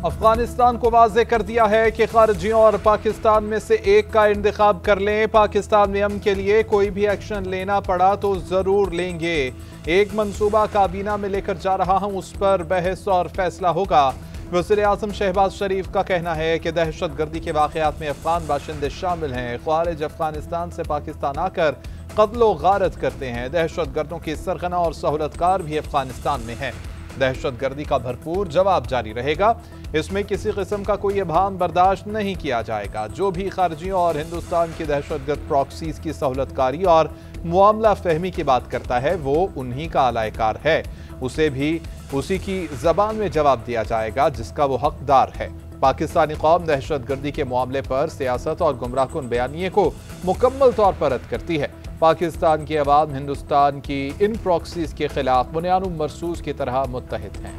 अफगानिस्तान को वाज़ेह कर दिया है कि खारजियों और पाकिस्तान में से एक का इंतखाब कर लें। पाकिस्तान में अमन के लिए कोई भी एक्शन लेना पड़ा तो जरूर लेंगे। एक मंसूबा काबीना में लेकर जा रहा हूं, उस पर बहस और फैसला होगा। वज़ीर आज़म शहबाज शरीफ का कहना है कि दहशत गर्दी के वाक़यात में अफगान बाशिंदे शामिल हैं। ख्वारिज अफगानिस्तान से पाकिस्तान आकर कत्लो गारत करते हैं। दहशत गर्दों की सरगना और सहूलतकार भी अफगानिस्तान में हैं। दहशत गर्दी का भरपूर जवाब जारी रहेगा। इसमें किसी किस्म का कोई इबहाम बर्दाश्त नहीं किया जाएगा। जो भी खारजियों और हिंदुस्तान की दहशतगर्द प्रॉक्सीज की सहूलतकारी और मुआमला फहमी की बात करता है, वो उन्हीं का अलायकार है। उसे भी उसी की जबान में जवाब दिया जाएगा जिसका वो हकदार है। पाकिस्तानी कौम दहशत गर्दी के मामले पर सियासत और गुमराहकुन बयानिए को मुकम्मल तौर पर रद्द करती है। पाकिस्तान की अवाम हिंदुस्तान की इन प्रॉक्सीज के खिलाफ बुनियानुम मरसूस की तरह मुत्तहिद हैं।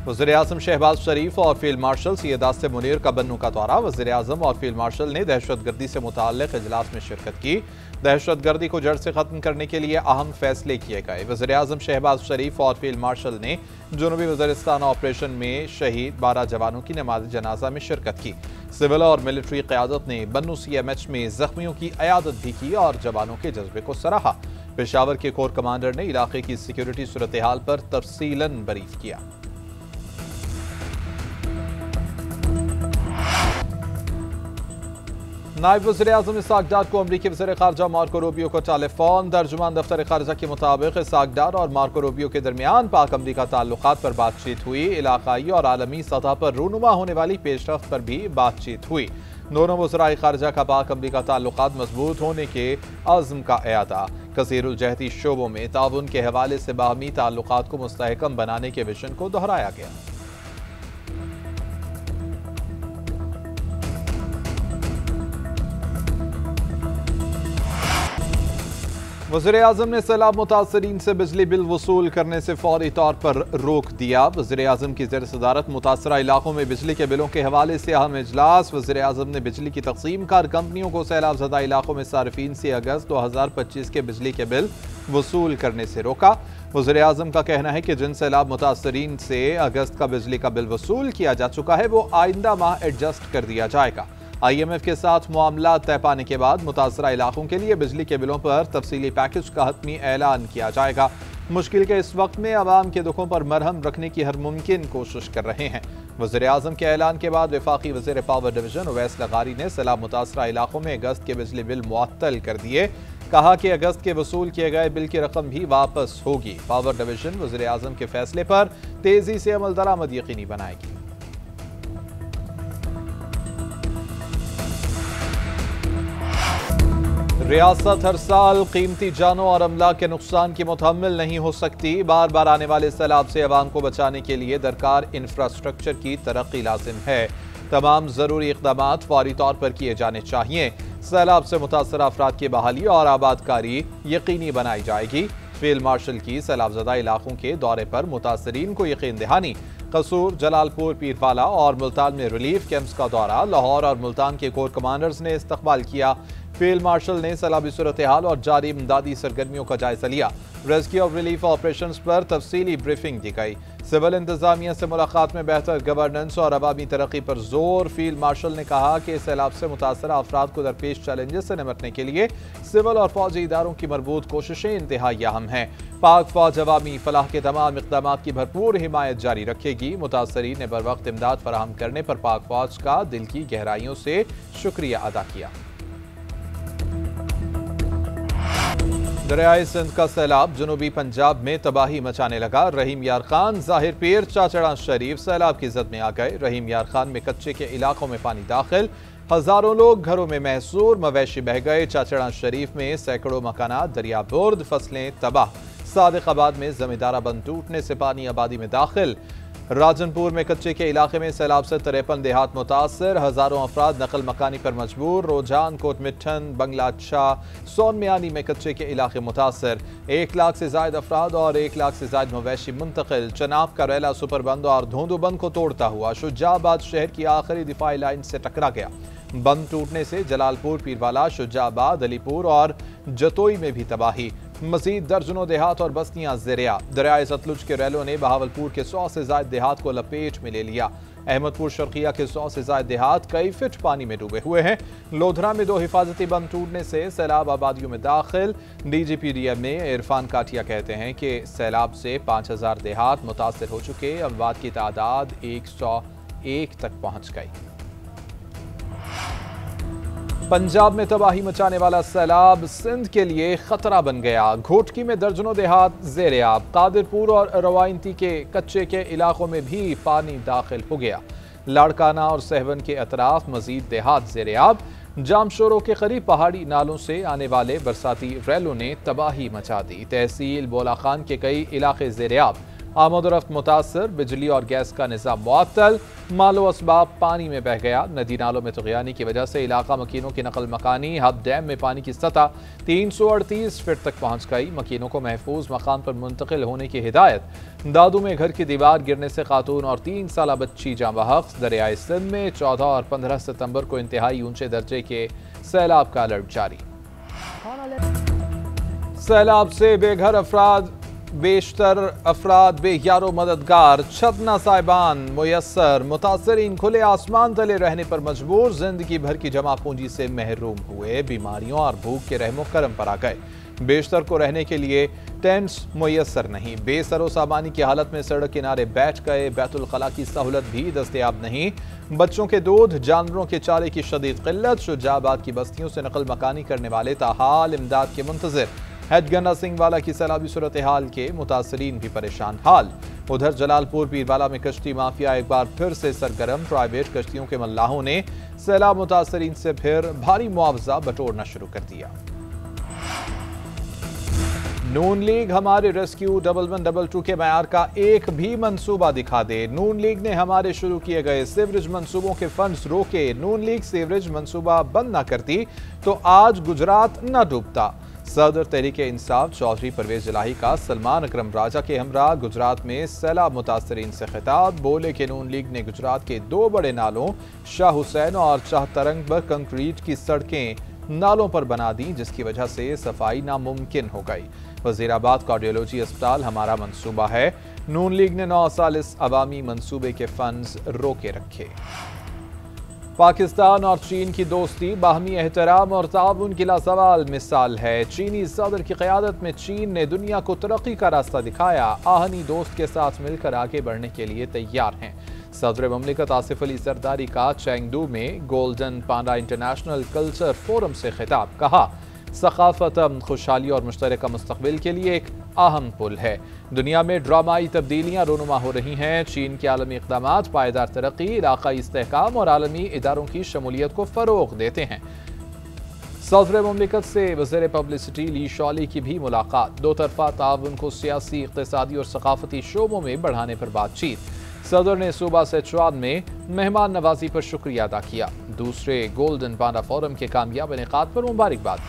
वज़ीर आज़म शहबाज शरीफ और फील्ड मार्शल सैयद आसिम मुनीर का बन्नू का दौरा। वज़ीर आज़म और फील्ड मार्शल ने दहशत गर्दी से मुताल्लिक़ इजलास में शिरकत की। दहशत गर्दी को जड़ से खत्म करने के लिए अहम फैसले किए गए। वज़ीर आज़म शहबाज शरीफ और फील्ड मार्शल ने जनूबी वज़ीरिस्तान ऑपरेशन में शहीद 12 जवानों की नमाज जनाजा में शिरकत की। सिविल और मिलिट्री क़यादत ने बन्नू CMH में जख्मियों की अयादत भी की और जवानों के जज्बे को सराहा। पेशावर के कोर कमांडर ने इलाके की सिक्योरिटी सूरत हाल पर तफसीलन ब्रीफ किया। नायब वज़ीर आज़म इसाक डार को अमरीकी वज़ीर ख़ारजा मार्को रूबियो को टेलीफोन। तर्जुमान दफ्तर ख़ारजा के मुताबिक इसाक डार और मार्को रूबियो के दरमियान पाक अमरीका ताल्लुकात पर बातचीत हुई। इलाकाई और आलमी सतह पर रूनुमा होने वाली पेशरफ्त पर भी बातचीत हुई। दोनों वज़राए ख़ारजा का पाक अमरीका ताल्लुकात मजबूत होने के अज़्म का एआदा। कसीरुल जहती शोबों में ताउन के हवाले से बाहमी ताल्लुकात को मुस्तहकम बनाने के विजन को दोहराया गया। वज़ीर आज़म ने सैलाब मुतासरीन से बिजली बिल वसूल करने से फौरी तौर पर रोक दिया। वज़ीर आज़म की ज़ेर सदारत मुतासरा इलाकों में बिजली के बिलों के हवाले से अहम इजलास। वज़ीर आज़म ने बिजली की तकसीम कार कंपनियों को सैलाब ज़दा इलाकों में सार्फिन से अगस्त 2025 के बिजली के बिल वसूल करने से रोका। वज़ीर आज़म का कहना है कि जिन सैलाब मुतासरीन से अगस्त का बिजली का बिल वसूल किया जा चुका है, वो आइंदा माह एडजस्ट कर दिया जाएगा। IMF के साथ मामला तय पाने के बाद मुतासरा इलाकों के लिए बिजली के बिलों पर तफसीली पैकेज का हतमी ऐलान किया जाएगा। मुश्किल के इस वक्त में आवाम के दुखों पर मरहम रखने की हर मुमकिन कोशिश कर रहे हैं। वज़ीर आज़म के ऐलान के बाद वफाकी वज़ीर पावर डिवीजन उवैस लगारी ने सैलाब मुतासरा इलाकों में अगस्त के बिजली बिल मुअत्तल कर दिए। कहा कि अगस्त के वसूल किए गए बिल की रकम भी वापस होगी। पावर डिवीजन वज़ीर आज़म के फैसले पर तेजी से अमल दरामद यकीनी बनाएगी। रियासत हर साल कीमती जानों और अमला के नुकसान की मुतहम्मिल नहीं हो सकती। बार बार आने वाले सैलाब से अवाम को बचाने के लिए दरकार इंफ्रास्ट्रक्चर की तरक्की लाजिम है। तमाम ज़रूरी इक़दामात फौरी तौर पर किए जाने चाहिए। सैलाब से मुतासर अफराद की बहाली और आबादकारी यकीनी बनाई जाएगी। फील्ड मार्शल की सैलाबज़दा इलाकों के दौरे पर मुतासरीन को यकीन दहानी। कसूर, जलालपुर, पीरवाला और मुल्तान में रिलीफ कैंप्स का दौरा। लाहौर और मुल्तान के कोर कमांडर्स ने इस्तकबाल किया। फील्ड मार्शल ने सैलाबी सूरत हाल और जारी इमदादी सरगर्मियों का जायजा लिया। रेस्क्यू और रिलीफ ऑपरेशंस पर तफसीली ब्रीफिंग दी गई। सिविल इंतजामिया से मुलाकात में बेहतर गवर्नेंस और अवामी तरक्की पर जोर। फील्ड मार्शल ने कहा कि सैलाब से मुतासरा अफराद को दरपेश चैलेंजेस से निपटने के लिए सिविल और फौजी इदारों की मरबूत कोशिशें इंतहाई अहम हैं। पाक फौज अवामी फलाह के तमाम इक़दामात की भरपूर हिमायत जारी रखेगी। मुतासरीन ने बर वक्त इमदाद फराहम करने पर पाक फौज का दिल की गहराइयों से शुक्रिया अदा किया। दरियाए सिंध का सैलाब जनूबी पंजाब में तबाही मचाने लगा। रहीम यार खान, ज़ाहिर पीर, चाचड़ा शरीफ सैलाब की जद में आ गए। रहीम यार खान में कच्चे के इलाकों में पानी दाखिल, हजारों लोग घरों में महसूर, मवेशी बह गए। चाचड़ा शरीफ में सैकड़ों मकानात दरिया बुर्द, फसलें तबाह। सादिकाबाद में जमींदारा बंद टूटने से पानी आबादी में दाखिल। राजनपुर में कच्चे के इलाके में सैलाब से 53 देहात मुतासर, हजारों अफराद नकल मकानी पर मजबूर। रोजान, कोट मिट्ठन, बंगला शाह, सोन मियानी में कच्चे के इलाके मुतासर। 1 लाख से जायद अफराद और 1 लाख से जायद मवेशी मुंतकिल। चनाब का रेला सुपरबंद और धोंदूबंद को तोड़ता हुआ शुजाबाद शहर की आखिरी दिफाई लाइन से टकरा गया। बंद टूटने से जलालपुर, पीरवाला, शुजाबाद, अलीपुर और जतोई में भी तबाही। मजीद दर्जनों देहात और बस्तियां ज़ेरिया। दरियाए सतलुज के रैलों ने बहावलपुर के 100 से ज्यादा देहात को लपेट में ले लिया। अहमदपुर शर्किया के 100 से ज्यादा देहात कई फीट पानी में डूबे हुए हैं। लोधरा में 2 हिफाजती बंद टूटने से सैलाब आबादियों में दाखिल। DGPDM इरफान काटिया कहते हैं कि सैलाब से 5000 देहात मुतासर हो चुके। अमवात की तादाद 101 तक पहुंच गई। पंजाब में तबाही मचाने वाला सैलाब सिंध के लिए खतरा बन गया। घोटकी में दर्जनों देहात ज़ेरे-आब। कादिरपुर और रवायती के कच्चे के इलाकों में भी पानी दाखिल हो गया। लाड़काना और सहवन के अतराफ मजीद देहात ज़ेरे-आब। जामशोरों के करीब पहाड़ी नालों से आने वाले बरसाती रैलों ने तबाही मचा दी। तहसील बोला खान के कई इलाके ज़ेरे-आब। आमदोरफ्त मुतासर, बिजली और गैस का निज़ाम मुअत्तल। मालो असबाब पानी में बह गया। नदी नालों में तुग़यानी की वजह से इलाका मकीनों की नकल मकानी। हब डैम में पानी की सतह 338 फीट तक पहुँच गई। मकीनों को महफूज मकाम पर मुंतकिल होने की हिदायत। दादू में घर की दीवार गिरने से खातून और 3 साला बच्ची जाँ बहक। दरियाए सिंध में 14 और 15 सितंबर को इंतहाई ऊंचे दर्जे के सैलाब का अलर्ट जारी। सैलाब से बेघर अफराद, बेशतर अफराद बेयारो मददगार। छत न साहिबान मुयस्सर। मुतासरीन खुले आसमान तले रहने पर मजबूर। जिंदगी भर की जमा पूंजी से महरूम हुए। बीमारियों और भूख के रहमो करम पर आ गए। बेशतर को रहने के लिए टेंट्स मुयस्सर नहीं। बेसरो सामानी की हालत में सड़क किनारे बैठ गए। बैतुल खला की सहूलत भी दस्तयाब नहीं। बच्चों के दूध, जानवरों के चारे की शदीद किल्लत। शुजाबाद की बस्तियों से नकल मकानी करने वाले ताहाल इमदाद के मुंतजिर। हैदगन्ना सिंह वाला की सैलाबी सूरत हाल के मुतासरीन भी परेशान हाल। उधर जलालपुर पीरवाला में कश्ती माफिया एक बार फिर से सरगर्म। प्राइवेट कश्तियों के मल्लाहों ने सैलाब मुतासरीन से फिर भारी मुआवजा बटोरना शुरू कर दिया। नून लीग हमारे रेस्क्यू 1122 के मयार का एक भी मंसूबा दिखा दे। नून लीग ने हमारे शुरू किए गए सीवरेज मंसूबों के फंड्स रोके। नून लीग सीवरेज मंसूबा बंद न करती तो आज गुजरात न डूबता। सदर तहरीके इंसाफ चौधरी परवेज इलाही का सलमान अकरम राजा के हमरा गुजरात में सैलाब मुतासरीन से खिताब। बोले कि नून लीग ने गुजरात के 2 बड़े नालों शाह हुसैन और शाह तरंग पर कंक्रीट की सड़कें नालों पर बना दी, जिसकी वजह से सफाई नामुमकिन हो गई। वजीराबाद कार्डियोलॉजी अस्पताल हमारा मंसूबा है। नून लीग ने 9 साल इस अवामी मंसूबे के फंड्स रोके रखे। पाकिस्तान और चीन की दोस्ती बाहमी एहतराम और ताउन की लासवाल मिसाल है। चीनी सदर की क़यादत में चीन ने दुनिया को तरक्की का रास्ता दिखाया। आहनी दोस्त के साथ मिलकर आगे बढ़ने के लिए तैयार हैं। सदर ममलिकत आसिफ अली जरदारी का चेंगडू में गोल्डन पांडा इंटरनेशनल कल्चर फोरम से खिताब। कहा, सकाफत खुशहाली और मुश्तरका मुस्तकबिल के लिए एक अहम पुल है। दुनिया में ड्रामाई तब्दीलियां रोनुमा हो रही हैं। चीन के आलमी इक़दामात पायदार तरक्की, इलाक़ाई इस्तेहकाम और आलमी इदारों की शमूलियत को फ़रोग़ देते हैं। सदर ममलिकत से वज़ीर पब्लिसिटी ली शॉली की भी मुलाकात। 2 तरफ़ा ताउन को सियासी, इक़्तिसादी और सकाफ़ती शोबों में बढ़ाने पर बातचीत। सदर ने सूबा सिचुआन में मेहमान नवाजी पर शुक्रिया अदा किया। दूसरे गोल्डन पांडा फोरम के कामयाब इनेकाद पर मुबारकबाद।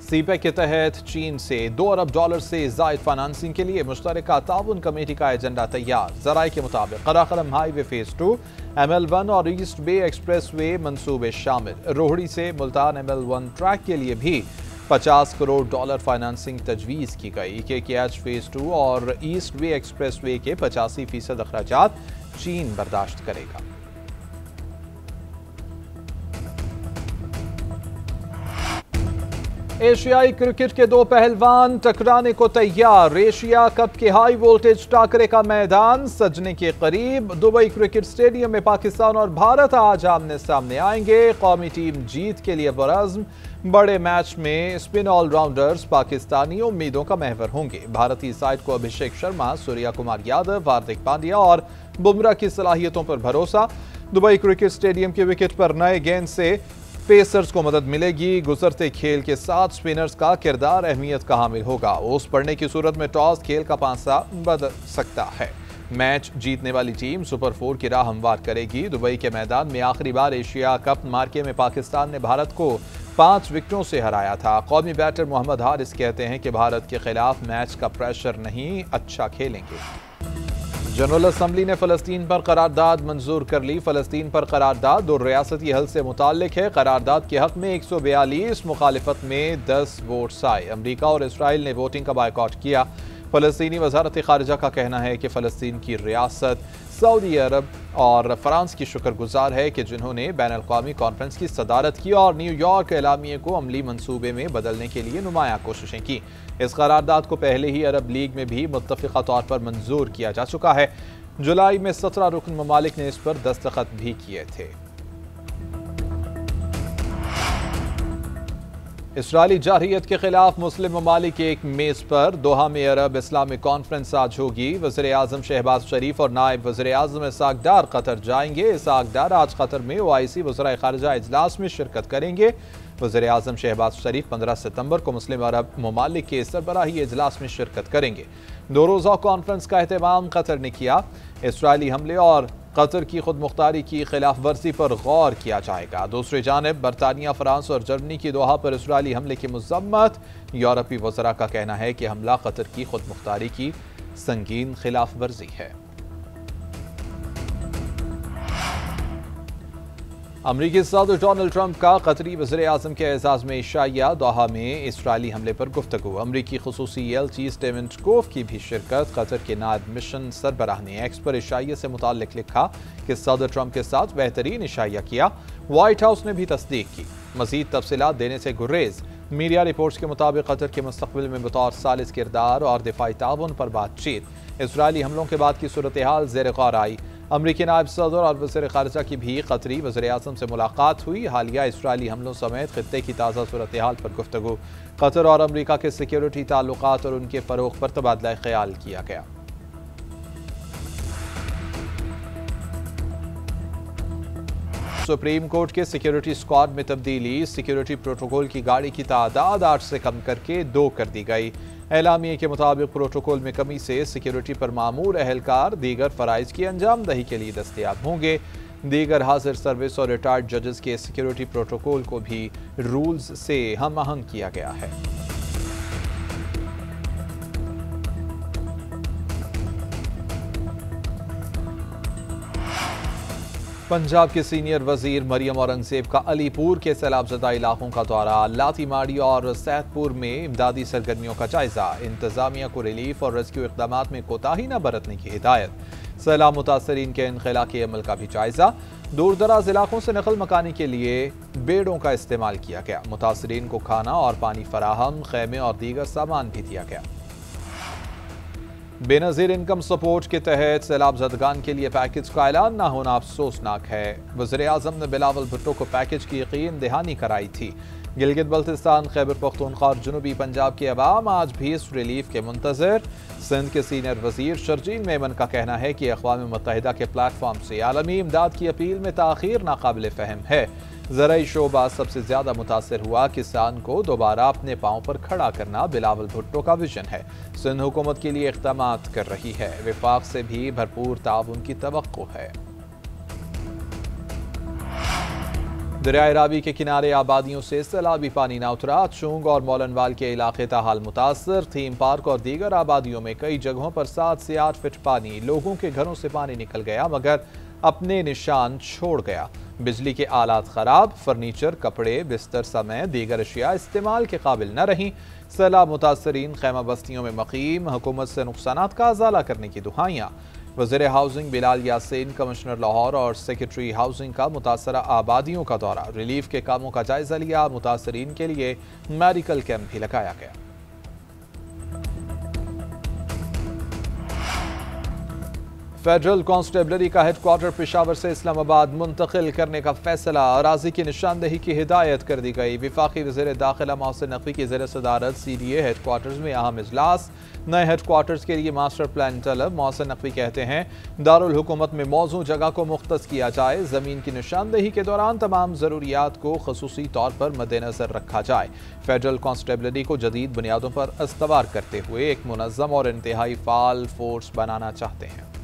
सीपेक के तहत चीन से $2 अरब से ज़ायद फाइनेंसिंग के लिए मुश्तरका ताउन कमेटी का एजेंडा तैयार। ज़राए के मुताबिक कराकरम हाईवे फेज 2, ML1 और ईस्ट बे एक्सप्रेस वे मंसूबे शामिल। रोहड़ी से मुल्तान ML1 ट्रैक के लिए भी $50 करोड़ फाइनेंसिंग तजवीज़ की गई। KKH फेज 2 और ईस्ट वे एक्सप्रेस वे के 85% अखराजात चीन बर्दाश्त करेगा। एशियाई क्रिकेट के 2 पहलवान टकराने को तैयार। एशिया कप के हाई वोल्टेज टाकरे का मैदान सजने के करीब। दुबई क्रिकेट स्टेडियम में पाकिस्तान और भारत आज आमने सामने आएंगे। कौमी टीम जीत के लिए बरज़्म। बड़े मैच में स्पिन ऑलराउंडर्स पाकिस्तानी उम्मीदों का महवर होंगे। भारतीय साइड को अभिषेक शर्मा, सूर्या कुमार यादव, हार्दिक पांड्या और बुमराह की सलाहियतों पर भरोसा। दुबई क्रिकेट स्टेडियम के विकेट पर नए गेंद से पेसर्स को मदद मिलेगी। गुजरते खेल के साथ स्पिनर्स का किरदार अहमियत का हामिल होगा। ओस पड़ने की सूरत में टॉस खेल का पांसा बदल सकता है। मैच जीतने वाली टीम सुपर 4 की राह हमवार करेगी। दुबई के मैदान में आखिरी बार एशिया कप मार्के में पाकिस्तान ने भारत को 5 विकेटों से हराया था। कौमी बैटर मोहम्मद हारिस कहते हैं कि भारत के खिलाफ मैच का प्रेशर नहीं, अच्छा खेलेंगे। जनरल असम्बली ने फ़लस्तीन पर करारदाद मंजूर कर ली। फ़लस्तीन पर करारदाद दो रियासती हल से मुताल्लिक है। करारदाद के हक में 142, मुखालिफत में 10 वोट्स आए। अमरीका और इसराइल ने वोटिंग का बायकॉट किया। फ़लस्तीनी वज़ारत ख़ारिजा का कहना है कि फ़लस्तीन की रियासत सऊदी अरब और फ्रांस की शुक्रगुजार है कि जिन्होंने बैन अल-अक़वामी कॉन्फ्रेंस की सदारत की और न्यूयॉर्क एलामिये को अमली मंसूबे में बदलने के लिए नुमाया कोशिशें की। इस करारदाद को पहले ही अरब लीग में भी मुत्तफ़िक़ा तौर पर मंजूर किया जा चुका है। जुलाई में 17 रुकन ममालिक ने इस पर दस्तखत भी किए थे। इसराइली जारहियत के खिलाफ मुस्लिम ममालिक एक मेज़ पर दोहा में अरब इस्लामिक कॉन्फ्रेंस आज होगी। वज़ीर आज़म शहबाज शरीफ और नायब वज़ीर आज़म इसाक डार कतर जाएंगे। इसाक डार आज कतर में OIC वज़राए ख़ारिजा इजलास में शिरकत करेंगे। वज़ीर आज़म शहबाज शरीफ 15 सितंबर को मुस्लिम अरब ममालिक के सरबराही इजलास में शिरकत करेंगे। 2 रोज़ा कॉन्फ्रेंस का एहतमाम कतर ने किया। इसराइली हमले और कतर की खुद मुख्तारी की खिलाफ वर्जी पर गौर किया जाएगा। दूसरी जानिब बरतानिया, फ्रांस और जर्मनी की दोहा पर इसराइली हमले की मज़म्मत। यूरोपीय वज़रा का कहना है कि हमला कतर की खुद मुख्तारी की संगीन खिलाफ वर्जी है। अमरीकी सदर डोनाल्ड ट्रंप का कतरी वज़ीर आज़म के एजाज़ में इशाया। दोहा में इसराइली हमले पर गुफ्तगू। अमरीकी खुसूसी एलची स्टीवन विटकोफ की भी शिरकत। कतर के नायब मिशन सरबराह ने एक्स पर इशाये से मुताल्लिक लिखा कि सदर ट्रंप के साथ बेहतरीन इशाया किया। व्हाइट हाउस ने भी तस्दीक की। मज़ीद तफसीलात देने से गुरेज। मीडिया रिपोर्ट्स के मुताबिक कतर के मुस्तक़बिल में बतौर सालिस किरदार और दिफाई ताउन पर बातचीत। इसराइली हमलों के बाद की सूरत हाल ज़ेर गौर आई। अमरीकी नायब सदर और वज़ीर ख़ारिजा की भी कतरी वज़ीर आज़म से मुलाकात हुई। हालिया इसराइली हमलों समेत खित्ते की ताज़ा सूरत हाल पर गुफ्तगू। कतर और अमरीका के सिक्योरिटी ताल्लुकात और उनके फ़रोग़ पर तबादला ख्याल किया गया। सुप्रीम कोर्ट के सिक्योरिटी स्क्वाड में तब्दीली। सिक्योरिटी प्रोटोकॉल की गाड़ी की तादाद 8 से कम करके 2 कर दी गई। एलामिये के मुताबिक प्रोटोकॉल में कमी से सिक्योरिटी पर मामूर अहलकार दीगर फ़राइज़ की अंजामदही के लिए दस्तयाब होंगे। दीगर हाजिर सर्विस और रिटायर्ड जजेस के सिक्योरिटी प्रोटोकॉल को भी रूल्स से हम आहंग किया गया है। पंजाब के सीनियर वजीर मरियम औरंगजेब का अलीपुर के सैलाबजदा इलाकों का दौरा। लातीमाड़ी और सैदपुर में इमदादी सरगर्मियों का जायजा। इंतजामिया को रिलीफ और रेस्क्यू इक़दामात में कोताही न बरतने की हिदायत। सैलाब मुतासरीन के इनखला के अमल का भी जायजा। दूर दराज इलाकों से नकल मकानी के लिए बेड़ों का इस्तेमाल किया गया। मुतासरीन को खाना और पानी फराहम, खैमे और दीगर सामान भी दिया गया। बेनज़ीर इनकम सपोर्ट के तहत सैलाब ज़दगान के लिए पैकेज का ऐलान न होना अफसोसनाक है। वज़ीर आज़म ने बिलावल भुट्टो को पैकेज की यकीन दहानी कराई थी। गिलगित बल्तिस्तान, खैबर पख्तूनख्वा और जनूबी पंजाब के अवाम आज भी इस रिलीफ के मुंतज़िर। सिंध के सीनियर वज़ीर शर्जील मेमन का कहना है कि अक़वाम मुत्तहिदा के प्लेटफॉर्म से आलमी इमदाद की अपील में ताख़ीर नाकाबिल फ़हम है। ज़राई शोबा सबसे ज़्यादा मुतासर हुआ। किसान को दोबारा अपने पाँव पर खड़ा करना बिलावल भुट्टो का विजन है। सिंध हुकूमत के लिए इक़दामात कर रही है। विफाक से भी भरपूर ताउन की तवक्को है। दरियाए रावी के किनारे आबादियों से सैलाबी पानी ना उतरा। चूंग और मौलनवाल के इलाके ताहाल मुतासर। थीम पार्क और दीगर आबादियों में कई जगहों पर 7 से 8 फीट पानी। लोगों के घरों से पानी निकल गया मगर अपने निशान छोड़ गया। बिजली के आलात खराब। फर्नीचर, कपड़े, बिस्तर समेत दीगर अशिया इस्तेमाल के काबिल न रहीं। सैलाब मुतासरीन खैमा बस्तियों में मकीम। हुकूमत से नुकसानात का अजाला करने की दुहाइयाँ। वज़ीर हाउसिंग बिलाल यासीन, कमिश्नर लाहौर और सेक्रेटरी हाउसिंग का मुतासरा आबादियों का दौरा। रिलीफ के कामों का जायजा लिया। मुतासरीन के लिए मेडिकल कैंप भी लगाया गया। फेडरल कांस्टेबलरी का हेडक्वार्टर पेशावर से इस्लामाबाद मुंतकिल करने का फैसला। अराजी की निशानदही की हिदायत कर दी गई। वफाकी वज़ीर दाखिला मोहसिन नकवी की ज़ेर सदारत CDA हेडक्वार्टर्स में अहम इजलास। नए हेडक्वार्टर्स के लिए मास्टर प्लान तलब। मोहसिन नकवी कहते हैं दारुल हुकूमत में मौजूद जगह को मुख्तस किया जाए। ज़मीन की निशानदही के दौरान तमाम ज़रूरियात को खसूसी तौर पर मद्देनज़र रखा जाए। फेडरल कांस्टेबलरी को जदीद बुनियादों पर इस्तवार करते हुए एक मुनज़्ज़म और इंतहाई फ़ाल फोर्स बनाना चाहते हैं।